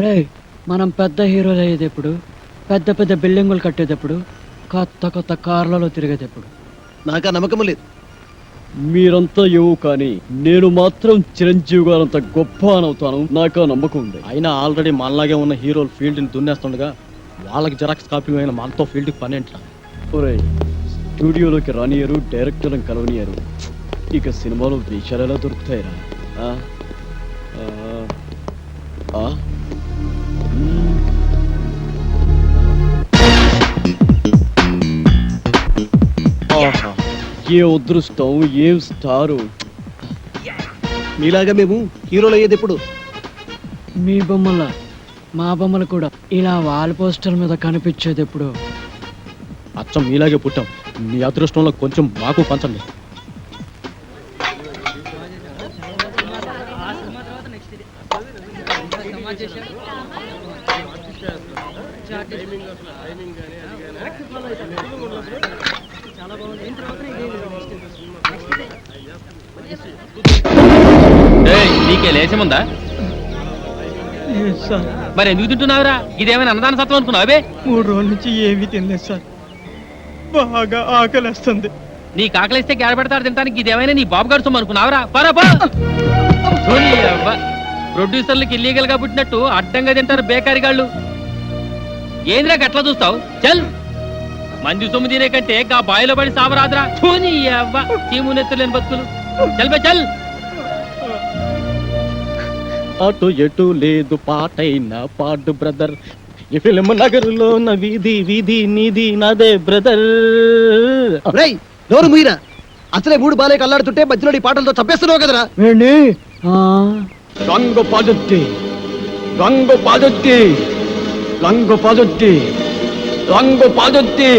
రే మనం పెద్ద హీరోలు అయ్యేటప్పుడు, పెద్ద పెద్ద బిల్డింగులు కట్టేటప్పుడు, కొత్త కొత్త కార్లలో తిరిగేటప్పుడు. నాకు ఆ నమ్మకం లేదు. మీరంతా ఏవో కానీ నేను మాత్రం చిరంజీవి గారంత గొప్ప అనవుతాను, నాకు ఆ నమ్మకం ఉంది. అయినా ఆల్రెడీ మనలాగే ఉన్న హీరోలు ఫీల్డ్ని దున్నేస్తుండగా వాళ్ళకి జెరాక్స్ కాపీ అయిన మనతో ఫీల్డ్కి పని ఏంట్రా? ఒరేయ్, స్టూడియోలోకి రానియరు, డైరెక్టర్ని కలవనియరు, ఇక సినిమాలో వేషాలు ఎలా దొరుకుతాయిరా? ఆ? ఆ? ఆ? ఆహా, ఏ అదృష్టం, ఏం స్టారు! మీలాగా మేము హీరోలు అయ్యేది ఎప్పుడు? మీ బొమ్మల మా బొమ్మలు కూడా ఇలా వాల్ పోస్టర్ మీద కనిపించేది ఎప్పుడు? అచ్చం మీలాగే పుట్టాం. మీ అదృష్టంలో కొంచెం మాకు పంచండి. నీకే లేచముందా? మరి ఎందుకు తింటున్నావురా? ఇదేమైనా అన్నదాన సత్వం అనుకున్నావే? 3 రోజుల నుంచి ఏమీ తినలేదు సార్, బాగా ఆకలిస్తుంది. నీ కాకలిస్తే కేడబెడతాడు తింటానికి. ఇదేమైనా నీ బాబు గారు సొమ్ము అనుకున్నావురా? పరపా ప్రొడ్యూసర్లకి ఇల్లీగల్ గా పుట్టినట్టు అడ్డంగా తింటారు బేకారి గాళ్ళు. ఏంద్రా గట్లా చూస్తావు? చల్, మంది సొమ్ము తినే కంటే గా బాయిలో పడి సావరాదురా. చూని అవ్వ చీము నెత్తులేని బతుకులు. చల్ బే చల్. అటు ఎటు లేదు పాటైనా పాడు బ్రదర్, ఈ ఫిల్మ్ నగరులో నా వీధి వీధి నీది నాదే బ్రదర్. రేయ్, నోరు మీరా! అసలే 3 బాలే కల్లాడుతుంటే మధ్యలో ఈ పాటలతో చంపేస్తున్నావు కదరా? ఏంటి? రంగు పాదొట్టి, రంగు పాదొట్టి, రంగు పాదొట్టి, రంగు పాదొట్టి,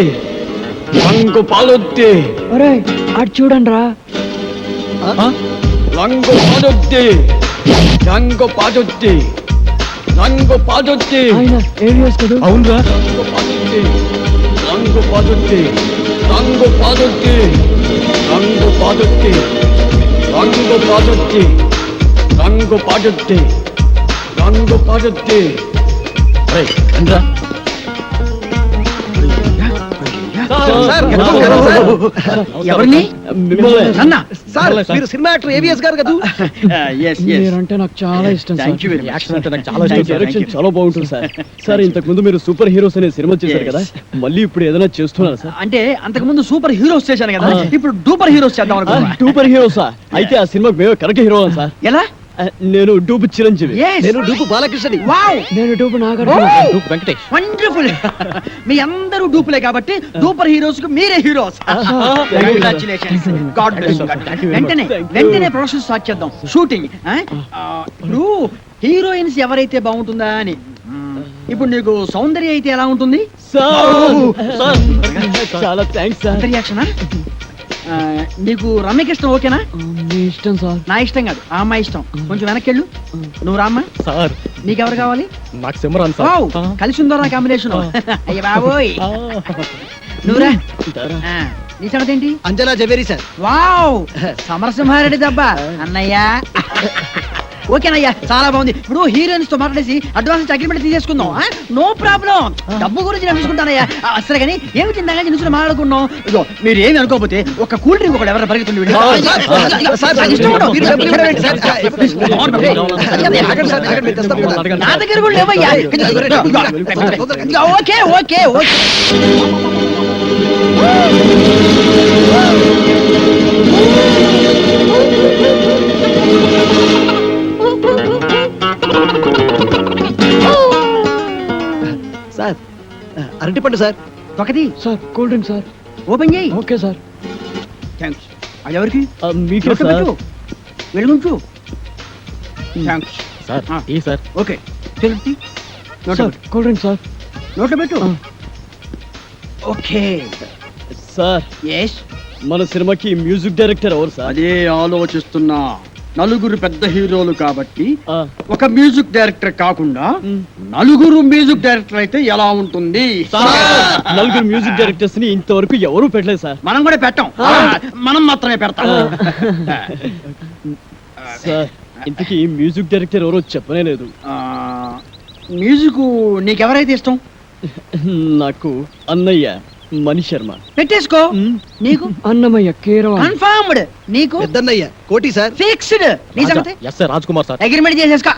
రంగు పాదొట్టి, ఒరే అటు చూడండి రా. రంగు పాదొట్టి, రంగు పాదొట్టి, రంగు పాదొట్టి. ఆయన ఏరియాస్ కదా? అవునరా, రంగు పాదొట్టి, రంగు పాదొట్టి, రంగు పాదొట్టి, రంగు పాదొట్టి, రంగు పాదొట్టి, రంగు పాదొట్టి, రంగు పాదొట్టి. ఎవరిని? అన్న సార్, మీరు సినిమా యాక్టర్ ఏవిఎస్ గారు కదా? మీరంటే నాకు చాలా ఇష్టం సార్. యాక్షన్ అంటే నాకు చాలా ఇష్టం. డైరెక్షన్ చాలా బాగుంటుంది సార్. సార్, ఇంతకు ముందు మీరు సూపర్ హీరోస్ అనే సినిమా చేశారు కదా, మళ్ళీ ఇప్పుడు ఏదైనా చేస్తున్నారా సార్? అంటే అంతకు ముందు సూపర్ హీరోస్ చేశాను కదా, ఇప్పుడు డూపర్ హీరోస్ చేద్దాం అనుకున్నా. సూపర్ హీరోసా? అయితే ఆ సినిమాకి మేము కరెక్ట్ హీరో సార్. ఎలా? నేను డూపు చిరంజీవి. నేను డూపు బాలకృష్ణని. వావ్, నేను డూపు నాగార్జున. డూప్ వెంకటేష్. వండర్ఫుల్. మీ అందరూ డూపులే కాబట్టి సూపర్ హీరోస్ కు మీరే heroes. Congratulations. God bless you. వెంటనే ప్రొడక్షన్ స్టార్ట్ చేద్దాం, షూటింగ్. ఇప్పుడు హీరోయిన్స్ ఎవరైతే బాగుంటుందా అని. ఇప్పుడు నీకు సౌందర్య అయితే ఎలా ఉంటుంది? చాలా థ్యాంక్స్ సార్. రియాక్షనా? నీకు రమ్యకృష్ణ ఓకేనా? మీ ఇష్టం సార్. నా ఇష్టం కాదు, ఆ అమ్మాయి ఇష్టం. కొంచెం వెనక్కి వెళ్ళు. నువ్వు రామ్మా. సార్, నీకెవరు కావాలి? నాకు సిమరాన్ వావ్, సార్. కలిసి ఉందో నా కాంబినేషన్. అయ్య బాబోయ్. నువ్వురా. నీ సంగతి ఏంటి? అంజనా జవేరి సార్. వావ్, సమరసింహారెడ్డి దెబ్బ అన్నయ్య. ఓకేనయ్యా, చాలా బాగుంది. ఇప్పుడు హీరోయిన్స్ తో మాట్లాడేసి అడ్వాన్స్ అగ్రిమెంట్ తీసేసుకుందాం. నో ప్రాబ్లం, డబ్బు గురించి నేను చూసుకుంటానయ్యా. అసలు కానీ ఏమి తిందా నుంచి మాట్లాడుకున్నాం. ఇదో మీరు ఏమి అనుకోకపోతే ఒక కూల్ డ్రింక్ ఒకటి ఎవరైనా పరిగెత్తుంది. నా దగ్గర కూడా లేవయ్యా. Okay okay okay. సార్, అరటిపండు సార్. ఒకటి sir cool drink sir. Open చేయి. Okay sir. థ్యాంక్స్. అది ఎవరికి? మీకే సార్. వెలుగుంచు. థ్యాంక్స్ సార్, ఈ sir. Okay. Sir cool drink sir. నోట్లో పెట్టు. Okay sir, yes. మన సినిమాకి మ్యూజిక్ డైరెక్టర్ ఎవరు సార్? అదే ఆలోచిస్తున్నా. నలుగురు పెద్ద హీరోలు కాబట్టి ఆ, ఒక మ్యూజిక్ డైరెక్టర్ కాకుండా నలుగురు మ్యూజిక్ డైరెక్టర్ అయితే ఎలా ఉంటుంది? నలుగురు మ్యూజిక్ డైరెక్టర్స్ ని ఇంతవరకు ఎవరూ పెట్టలేదు సార్. మనం కూడా పెట్టాం, మనం మాత్రమే పెడతాం. సార్, ఇంతకీ మ్యూజిక్ డైరెక్టర్ ఎవరో చెప్పనే లేదు. మ్యూజిక్ నీకెవరైతే ఇష్టం? నాకు అన్నయ్య మణి శర్మ. పెట్టేసుకో. నీకు అన్నమయ్య కీరవాణి. కన్ఫర్మ్డ్. నీకు పెద్దన్నయ్య కోటి సార్. ఫిక్స్డ్. నీ సంగతి yes sir, Raj Kumar sir. Agreement చేసేసుకో.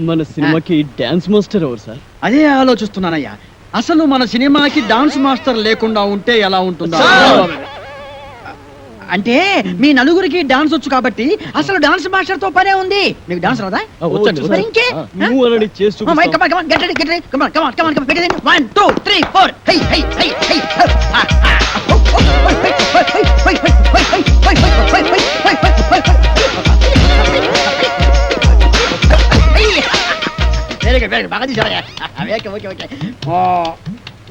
మన సినిమాకి డాన్స్ మాస్టర్ ఎవరు సార్? అదే ఆలోచిస్తున్నానయ్యా. అసలు మన సినిమాకి డాన్స్ మాస్టర్ లేకుండా ఉంటే ఎలా ఉంటుందో. అంటే మీ నలుగురికి డాన్స్ వచ్చు కాబట్టి అసలు డాన్స్ మాస్టర్ తో పనే ఉంది. మీకు డాన్స్ రాదా? వచ్చండి. మరి ఇంకే? నువ్వు అని చేసి Come on, చూపిస్తావా? come on, get ready, get ready. Come on, come on, come on, come on. Get ready. 1, 2, 3, 4. Hey, hey, hey, hey. Very good, very good. బాగా తీసావయ్యా. Okay, okay, okay.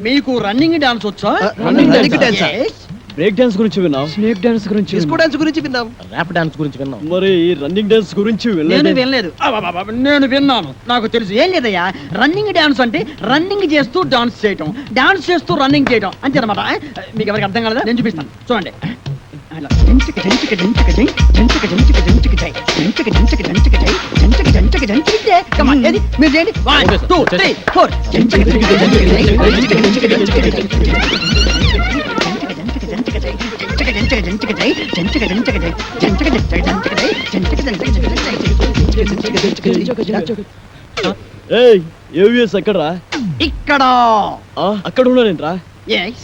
మీకు రన్నింగ్ డాన్స్ వచ్చా? running dance. Yes. Break dance గురించి విన్నాం, snake dance గురించి disco dance గురించి విన్నాం. Rap dance గురించి విన్నాం. మరి రన్నింగ్ డాన్స్ గురించి నేను వినలేదే? వినలేదు. నేను విన్నాను, నాకు తెలుసు. ఏం లేదయ్యా, రన్నింగ్ డాన్స్ అంటే రన్నింగ్ చేస్తూ డాన్స్ చేయటం, డాన్స్ చేస్తూ రన్నింగ్ చేయటం అంతే అనమాట. మీకు ఎవరికి అర్థం కాలేదా? నేను చూపిస్తాను, చూడండి. అలా జంచిక జంచిక జంచిక జై, జంచిక జంచిక జంచిక జై, జంచిక జంచిక జంచిక జై, జంచిక జంచిక జంచిక జై. Come on, ఏది మీరు చేయండి. 1, 2, 3, 4. జంచిక జంచిక జంచిక జై, జంచిక జంచిక జంచిక జై, జంచిక జంచిక జంచిక జై, జంచిక జంచిక జై, జంచిక జంచిక జంచిక జై, జంచిక జంచిక జంచిక జై. ఏయ్, ఏవిఎస్ ఎక్కడరా? ఇక్కడ. అక్కడ ఉన్నానేంట్రా? Yes.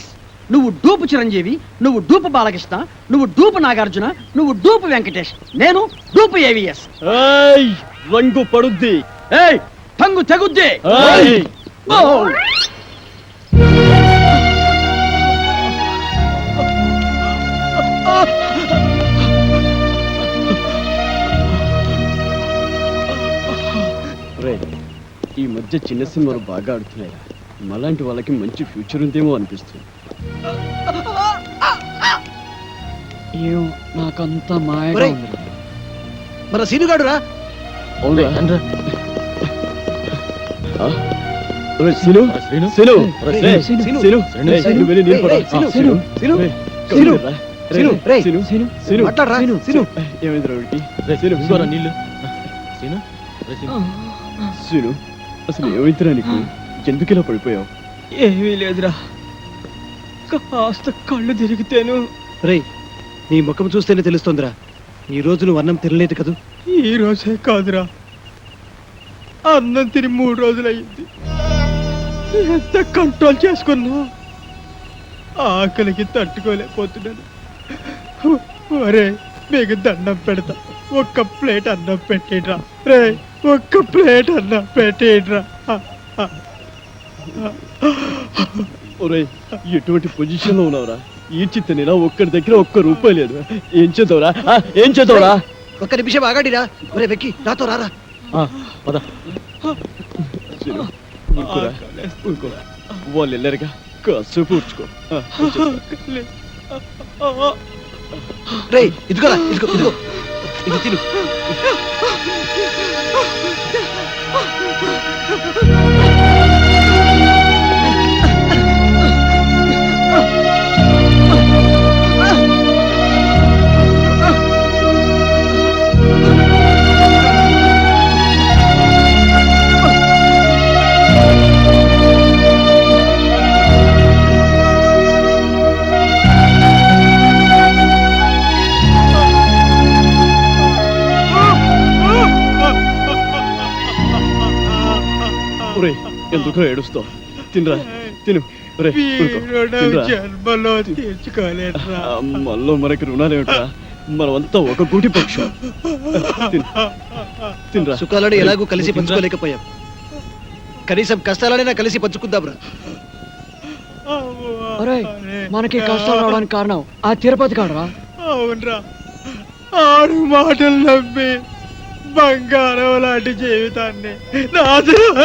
నువ్వు డూపు చిరంజీవి, నువ్వు డూపు బాలకృష్ణ, నువ్వు డూపు నాగార్జున, నువ్వు డూపు వెంకటేష్, నేను డూపు ఏవిఎస్. ఏయ్, రంగు పడుద్ది. ఏయ్, టంగు తెగుద్ది. ఏయ్. ఓ. రే, ఈ మధ్య చిన్న సినిమాలు బాగా ఆడుతున్నాయి. మలాంటి వాళ్ళకి మంచి ఫ్యూచర్ ఉందేమో అనిపిస్తుంది. ఏం నాకంతా మాయగా ఒరేయ్. ఉంది. మన సీనుగాడు రా. అవునా? రండ్రా. ఒరేయ్, సీను, శ్రీను. సీను, ఒరేయ్, రేయ్, సీను, సీను, సీను, రేయ్, సీను, నువ్వు వెళ్ళి నీళ్ళు పట్టు. రేయ్, సీను, సీను, సీను, రేయ్, సీను, రా. సీను, రేయ్, రేయ్, సీను, సీను, సీను, మాట్లాడరా. సీను, సీను, ఏమైందిరా వీడికి? రే, సీను, ఇదిగోరా నీళ్ళు. శ్రీను, రే, శ్రీను. సీను, అసలు ఏమైందిరా నీకు? ఎందుకు ఇలా పడిపోయావు? ఏమీ లేదురా, కాస్త కళ్ళు తిరిగితేను. రేయ్, నీ ముఖం చూస్తేనే తెలుస్తోందిరా, ఈ రోజు నువ్వు అన్నం తినలేదు కదూ. ఈ రోజే కాదురా, అన్నం తిని 3 రోజులయ్యింది. ఎంత కంట్రోల్ చేసుకున్నా ఆకలికి తట్టుకోలేకపోతున్నాను. ఒరే, మీకు దండం పెడతా, ఒక్క ప్లేట్ అన్నం పెట్టేట్రా. రే, ఒక్క ప్లేట్ అన్నం పెట్టేట్రా. ఒరేయ్, ఎటువంటి పొజిషన్ లో ఉన్నావురా? ఈడ్చి తినేలా ఒక్కడి దగ్గర ₹1 లేదు. ఏం చేద్దావురా? ఏం చేద్దావురా? ఒక్క నిమిషం ఆగాడిరా. ఒరే వెక్కి, నాతో రారా. పద. సీను, ఊరుకోరా, ఊరుకోరా. వాళ్ళు వెళ్ళారుగా, కాసేపు ఊర్చుకో. రేయ్, ఇదిగోరా, ఇదిగో, ఇదిగో, ఇది తిను. ఒరేయ్, ఎందుకురా ఏడుస్తావు? తినరా, తిను. ఒరేయ్, ఊరుకో. తినరా. జన్మలో తీర్చుకోలేట్రా. మళ్ళీ మనకి రుణాలేమిట్రా? మనమంతా ఒక గూటి పక్షం. తినరా. సుఖాలను ఎలాగూ కలిసి పంచుకోలేకపోయాం, కనీసం కష్టాలనైనా కలిసి పంచుకుందాంరా. ఒరేయ్, మనకి కష్టాలు రావడానికి కారణం ఆ తిరుపతి కాడరా. అవునరా, 6 మాటలు నమ్మి బంగారం లాంటి జీవితాన్ని నాశనం.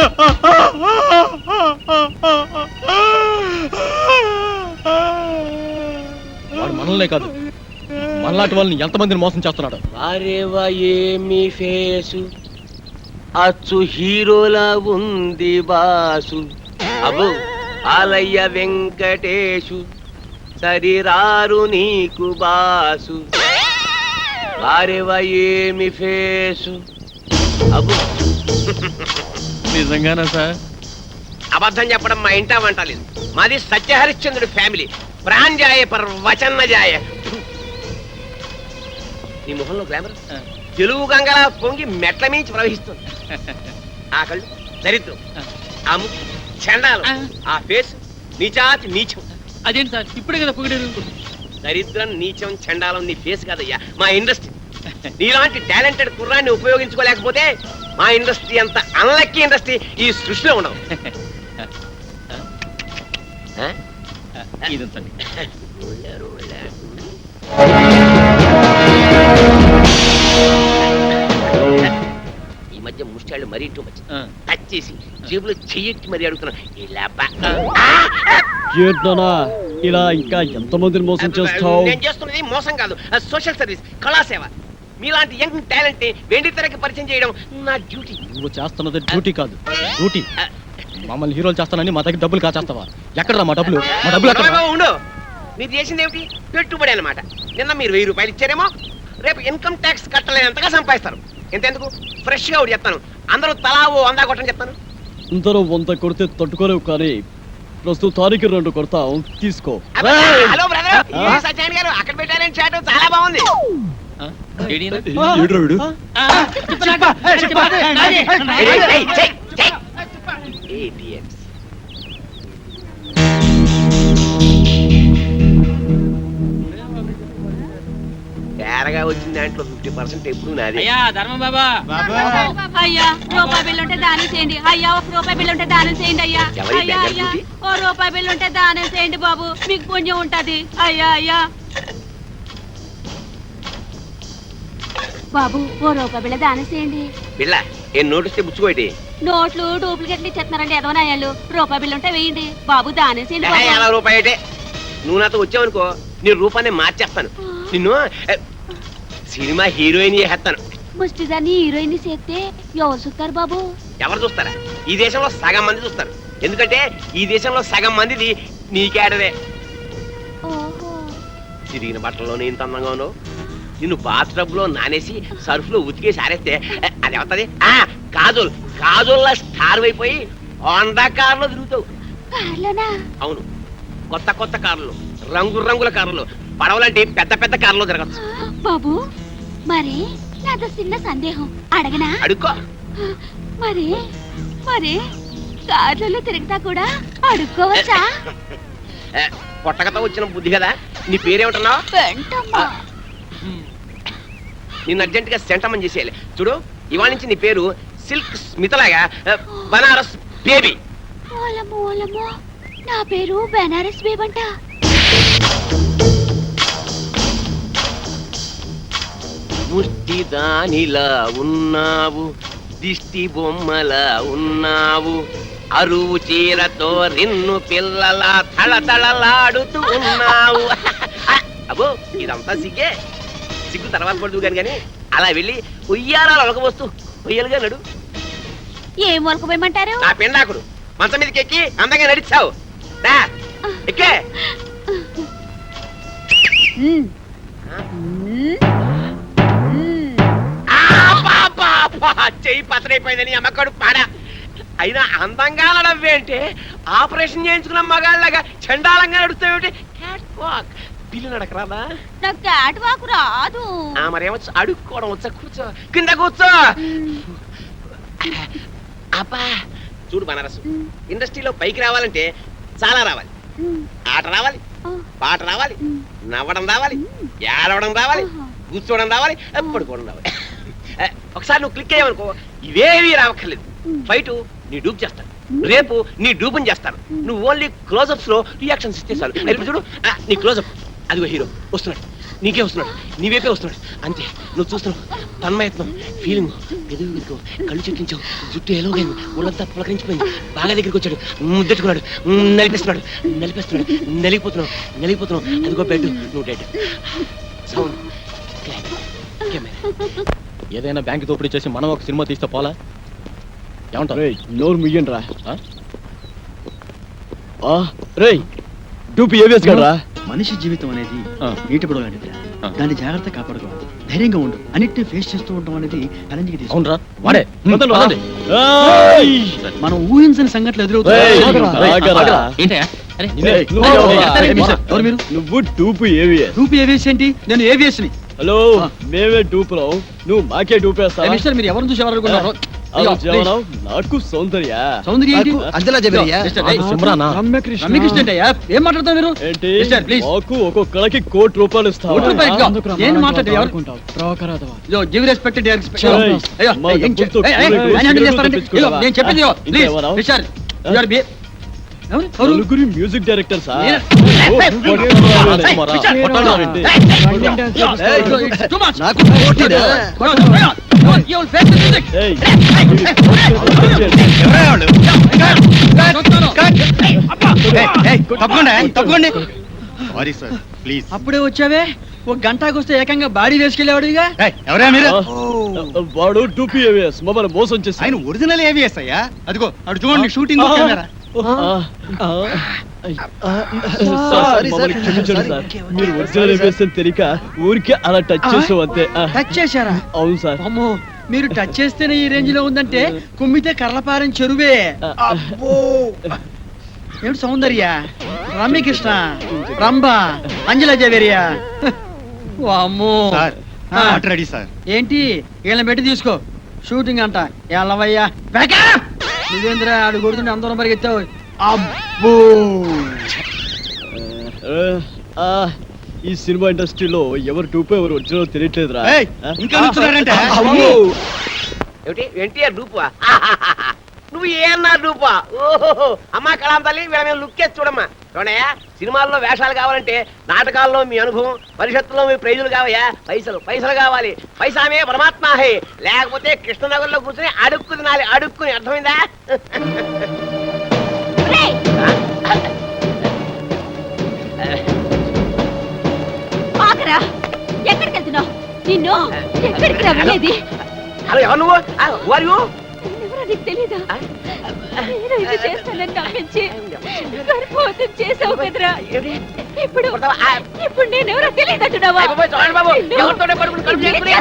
వాడు మనల్నే కాదు, మనలాంటి వాళ్ళని ఎంతమందిని మోసం చేస్తున్నాడు. అరేవా ఏమి ఫేసు, అచ్చు హీరోలా ఉంది బాసు. అబ్బో ఆలయ్య వెంకటేశు, సరిరారు నీకు బాసు. అరేవా ఏమి ఫేసు, అబ్బో నిజంగానా సార్? అబద్ధం చెప్పడం మా ఇంటా వంట లేదు. మాది సత్యహరిశ్చంద్రుడి ఫ్యామిలీ. ప్రాణ్జాయ పర్ వచన్నజాయ. నీ మొహంలో గ్లామర్ తెలుగు గంగలా పొంగి మెట్ల మించి ప్రవహిస్తుంది. ఆ కళ్ళు దరిద్రం, ఆ ముక్కు చండాలం, ఆ ఫేస్ నీచాతి నీచం. అదేంటి సార్ ఇప్పుడే కదా పొగిడారు? దరిద్రం, నీచం, చండాలం నీ ఫేస్ కాదయ్యా, మా ఇండస్ట్రీ. నీలాంటి టాలెంటెడ్ కుర్రాన్ని ఉపయోగించుకోలేకపోతే మా ఇండస్ట్రీ అంత అన్లక్కీ ఇండస్ట్రీ ఈ సృష్టిలో ఉండవు. ఇదంతా ఈ మధ్య ముష్టాళ్ళు మరీ టూ మచ్. టచ్ చేసి జేబులో చెయ్యెట్టి మరీ అడుగుతున్నాను. ఏంటోనా ఇలా ఇంకా ఎంతమందిని మోసం చేస్తావు? నేను చేస్తున్నది మోసం కాదు, సోషల్ సర్వీస్, కళాసేవ. మీలాంటి యంగ్ టాలెంట్ ని వెండి తెరకి పరిచయం చేయడం నా డ్యూటీ. నువ్వు చేస్తున్నది డ్యూటీ కాదు, డ్యూటీ. మమ్మల్ని హీరోలు చేస్తానని మా దగ్గర డబ్బులు కాచేస్తావా? ఎక్కడరా మా డబ్బులు? మా డబ్బులు ఎక్కడ? ఉండు, మీరు చేసింది ఏమిటి? పెట్టుబడి అన్నమాట. నిన్న మీరు 1000 రూపాయలు ఇచ్చారేమో, రేపు ఇన్కమ్ ట్యాక్స్ కట్టలేనంతగా సంపాదిస్తారు. ఎంతెందుకు ఫ్రెష్ గా ఒకటి చెప్తాను, అందరూ తలా ఓ 100 కొట్టని చెప్తాను. అందరూ 100 కొడితే తట్టుకోలేవు, కానీ ప్రస్తుతానికి 2 కొడతాం, తీసుకో. హలో బ్రదర్, సత్యనారాయణ గారు అక్కడ పెట్టారని చాట్ చాలా బాగుంది. Idiots. తేరగా వచ్చిన దాంట్లో 50% ఎప్పుడు నాది. అయ్యా ధర్మం బాబా, అయ్యా రూపాయి బిల్లు ఉంటే దానం చేయండి. అయ్యా 1 రూపాయి బిల్లు ఉంటే దానం చేయండి. అయ్యా అయ్యా అయ్యా 1 రూపాయి బిల్లు ఉంటే దానం చేయండి బాబు, మీకు పుణ్యం ఉంటది. అయ్యా అయ్యా బాబు 1 రూపాయి బిళ్ళ దానం చేయండి. పిల్ల ఏం నోటిస్తే బుచ్చుకోటి. నోట్లు డూప్లికేట్లు ఇచ్చేస్తున్నారండి ఎదవనాయాలు. రూపాయి బిల్లు ఉంటే వేయండి బాబు, దానం చేయండి బాబు. 50 రూపాయటే. నువ్వు నాతో వచ్చావనుకో, నీ రూపాన్ని మార్చేస్తాను. నిన్ను సినిమా హీరోయిన్ చేస్తాను. ముష్టిదాన్ని హీరోయిన్ చేస్తే ఎవరు చూస్తారు బాబు? ఎవరు చూస్తారా? ఈ దేశంలో సగం మంది చూస్తారు. ఎందుకంటే ఈ దేశంలో సగం మందిది నీకేడదే. ఓహో, తిరిగిన బట్టల్లోనే ఇంత అందంగా ఉన్నావు. నిన్ను బాత్ టబ్ లో నానేసి సర్ఫ్ లో ఉతికేసి ఆరేస్తే అది అవుతుంది. కాజోల్ కాజోల్లా స్టార్ అయిపోయి హోండా కార్లో తిరుగుతావు. కార్లోనా? అవును, కొత్త కొత్త కార్లు, రంగు రంగుల కార్లు, పడవలాంటి పెద్ద పెద్ద కార్లో తిరగచ్చు. బాబు మరి నాతో చిన్న సందేహం అడగనా? అడుక్కో. మరి మరి కార్లలో తిరుగుతా కూడా అడుక్కోవచ్చా? పొట్టకతో వచ్చిన బుద్ధి కదా. నీ పేరేమిటన్నావు? వెంటమ్మా. నిన్ను అర్జెంట్ గా సెంటమని చేసేయాలి. చూడు, ఇవాళ నుంచి నీ పేరు సిల్క్ స్మితలాగా బనారస్ బేబీ. ఓలమ్మో ఓలమ్మో, నా పేరు బెనారస్ బేబంట. ముష్టి దానిలా ఉన్నావు, దిష్టి బొమ్మలా ఉన్నావు, అరువు చీరతో నిన్ను పిల్లలా తళతళలాడుతూ ఉన్నావు. అబ్బో ఇదంతా సిగ్గే. సిగ్గు తర్వాత పడుతూ కానీ అలా వెళ్ళి ఉయ్యారాలు ఒలకబోస్తూ ఉయ్యలుగా నడు. ఏం ఒలకపోయమంటారు? నా పిండాకుడు మంచం మీదకి ఎక్కి అందంగా నడిచావు. ఎక్కే. చెయ్యి పతరైపోయిందని అమ్మకడు పాడా. అయినా అందంగా నడవ్వేంటే ఆపరేషన్ చేయించుకున్న మగాళ్ళగా చండాలంగా నడుస్తావేంటి? పిల్లి నడకరాదా? నాకు క్యాట్ వాక్ రాదు. మరేమొచ్చు, అడుక్కోవడం వచ్చా? కూర్చో, కింద కూర్చో. అబ్బా చూడు బనారసు, ఇండస్ట్రీలో పైకి రావాలంటే చాలా రావాలి. ఆట రావాలి, పాట రావాలి, నవ్వడం రావాలి, ఏడవడం రావాలి, కూర్చోవడం రావాలి, పడుకోవడం రావాలి. ఒకసారి నువ్వు క్లిక్ అయ్యావనుకో ఇవేవి రావక్కర్లేదు. ఫైట్ నీ డూప్ చేస్తాను, రేపు నీ డూపుని చేస్తాను. నువ్వు ఓన్లీ క్లోజప్స్ లో రియాక్షన్స్ ఇస్తే చాలు. ఇప్పుడు చూడు, నీ క్లోజప్ అదిగో హీరో వస్తున్నాడు, నీకే వస్తున్నాడు, నీవేపే వస్తున్నాడు. అంతే, నువ్వు చూస్తున్నావు. తన్మయత్నం, ఫీలింగ్, ఎదుగు కళ్ళు చెట్టించావు, జుట్టు ఎలాగైంది, ఒళ్ళంతా పులకరించిపోయింది. బాగా దగ్గరికి వచ్చాడు, ముద్దెట్టుకున్నాడు, నలిపేస్తున్నాడు, నలిపేస్తున్నాడు, నలిగిపోతున్నావు, నలిగిపోతున్నావు. అదిగో బెడ్, నువ్వు డెడ్. సౌండ్, ఏదైనా బ్యాంక్ దోపిడీ చేసి మనం ఒక సినిమా తీస్తే పోలా? ఏమంటారు? రేయ్ నోరు ముయ్యండి రా. రేయ్ డూపి ఏవేస్ కదరా. మనిషి జీవితం అనేది నీటి పడవ లాంటిదిరా. దాన్ని జాగ్రత్త కాపాడుకో, ధైర్యంగా ఉండు, అన్నిటిని ఫేస్ చేస్తూ ఉండడం అనేది ఛాలెంజ్ కి తీసుకుంటా. అవునరా వాడే వదలు, వదలు. మనం ఊహించని సంఘటనలు ఏయ్, ఎదురవుతాయి. ఆగరా. ఏంటయ్యా అరే ఏయ్, నువ్వు ఓ, ఎవరా? ఎవరు మీరు? ఎవరు మీరు? నువ్వు డూపు ఏవిఎస్. రూపీ ఏవిఎస్ ఏంటి? నేను ఏవిఎస్ ని. హలో మేమే డూపురావు, నువ్వు మాకే డూపేస్తావా? మిస్టర్, మీరు ఎవరిని చూసి ఎవరు అనుకున్నారు? అలా జీవనం నాకు సౌందర్య. సౌందర్య ఏంటి? నాకు అంజలా జబరియా. మిస్టర్, ఏయ్, సిమ్రానా రమ్యకృష్ణ ఏంటయ్యా? ఏం మాట్లాడతావు మీరు? ఏంటి మిస్టర్, ప్లీజ్. మాకు ఒక్కొక్కడికి ₹1,00,00,000 ఇస్తావా? ₹1,00,000 ఇదిగో. ఏం మాట్లాడు ఎవరు? అనుకుంటావు గివ్ రెస్పెక్ట్ టు రెస్పెక్ట్. ఏయ్, అయ్యో, మా ఏం చే- డబ్బులతో ఏయ్, ఏయ్, కూరగాయలు ఆయన హ్యాండిల్ సిగరెట్లు చేస్తారండి. తెప్పించుకోవా? ఇదిగో, నేను చెప్పేది ఇదిగో. ప్లీజ్ ఇంకేమన్నావు? మిస్టర్, యు ఆర్ బి ఎవరు? ఎవరు? నలుగురి మ్యూజిక్ డైరెక్టర్ సార్. నేను- It's too much. నాకు పోటీనా? You will face the music. ఏయ్, తప్పకుండా సారీ సార్ ప్లీజ్. అప్పుడే వచ్చావే, ఒక గంటకు వస్తే ఏకంగా బాడీ వేసుకెళ్ళేవాడు ఇక. ఎవరా మీరు? వాడు డూపీ ఏవిఎస్ మమ్మల్ని మోసం చేసి ఆయన ఒరిజినల్ ఏవిఎస్ అయ్యా. అదిగో అటు చూడండి, షూటింగ్ కెమెరా. సార్, మమ్మల్ని క్షమించండి సార్. మీరు ఒరిజినల్ ఏవిఎస్ అని తెలియక ఊరికే అలా టచ్ చేసాం అంతే. టచ్ చేశారా? అవును సార్. అమ్మో, మీరు టచ్ చేస్తేనే ఈ రేంజ్ లో ఉందంటే కుమ్మితే కర్లపారం చెరువే. అబ్బో, ఏమిటి సౌందర్య, రమ్యకృష్ణ, రంభ, అంజలా జవేరియా. అమ్మో, సార్ రెడీ సార్. ఏంటి వీళ్ళని పెట్టి తీసుకో, షూటింగ్ అంట. ఎల్లవయ్యా నువ్వేంద్ర ఆడు కొడుతుంటే అందరం పరిగెత్తావు. అబ్బో, ఈ సినిమా ఇండస్ట్రీలో ఎవరు టూపో ఎవరు ఒరిజినల్ తెలియట్లేదురా. ఏయ్, ఇంకా నుంచున్నారంటే? ఏమిటి ఎన్టీఆర్ డూపా? నువ్వు ఏమన్నారు డూపా? ఓహో అమ్మా కళాం తల్లి, వీళ్ళ మీద లుక్ చేసి చూడమ్మా. చూడయా, సినిమాల్లో వేషాలు కావాలంటే నాటకాల్లో మీ అనుభవం, పరిషత్తులో మీ ప్రైజులు కావయా. పైసలు పైసలు కావాలి. పైసామే పరమాత్మ హే, లేకపోతే కృష్ణనగర్లో కూర్చొని అడుక్కు తినాలి. అడుక్కుని, అర్థమైందా? ఆగరా, ఎక్కడికి వెళ్తున్నావు? నిన్ను ఎక్కడికి రా వెళ్ళేది? హలో, ఎవరు నువ్వు? వారు ఎవరో నీకు తెలీదా? నేను ఇది చేస్తానని నమ్మించి గర్భవతం చేసావు కదరా. ఇప్పుడు ఇప్పుడు నేనెవరో తెలియదంటున్నావా? బాబు, ఎవరితోనే పడుకుని కడుపు చేసుకుని